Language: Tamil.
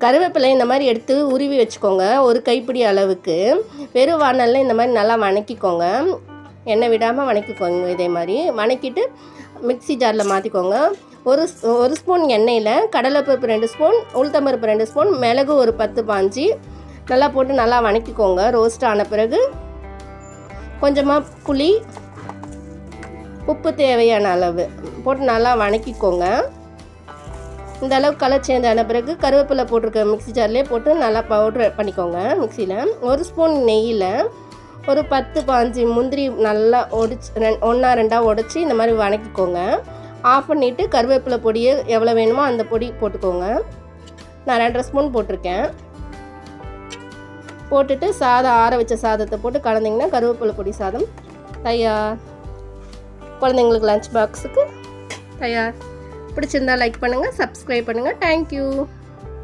கருவேப்பிலை இந்த மாதிரி எடுத்து உருவி வச்சுக்கோங்க, ஒரு கைப்பிடி அளவுக்கு. வெறும் வானலில் இந்த மாதிரி நல்லா வணக்கிக்கோங்க, எண்ணெய் விடாமல் வணக்கிக்கோங்க. இதே மாதிரி வணக்கிட்டு மிக்ஸி ஜாரில் மாற்றிக்கோங்க. ஒரு ஸ்பூன் எண்ணெயில் கடலைப்பருப்பு 2 ஸ்பூன், உளுத்தம்பருப்பு 2 ஸ்பூன், மிளகு ஒரு 10-15 நல்லா போட்டு நல்லா வணக்கிக்கோங்க. ரோஸ்ட் ஆன பிறகு கொஞ்சமாக புளி, உப்பு தேவையான அளவு போட்டு நல்லா வணக்கிக்கோங்க. இந்த அளவுக்கு கலர் சேஞ்ச் ஆன பிறகு கருவேப்பிலை போட்டிருக்க மிக்ஸி ஜார்லேயே போட்டு நல்லா பவுட்ரு பண்ணிக்கோங்க. மிக்சியில் 1 ஸ்பூன் நெய்யில் ஒரு 10-15 முந்திரி நல்லா ஒடிச்சு 1-2 உடச்சி இந்த மாதிரி வணக்கிக்கோங்க. ஆஃப் பண்ணிவிட்டு கருவேப்பிலை பொடியை எவ்வளோ வேணுமோ அந்த பொடி போட்டுக்கோங்க. நான் 2.5 ஸ்பூன் போட்டிருக்கேன். போட்டுட்டு ஆற வச்ச சாதத்தை போட்டு கலந்திங்கன்னா கருவேப்பிலை பொடி சாதம் தயார். குழந்தைங்களுக்கு லஞ்ச் பாக்ஸுக்கு தயார். பிடிச்சிருந்தா லைக் பண்ணுங்கள், சப்ஸ்கிரைப் பண்ணுங்கள். தேங்க்யூ.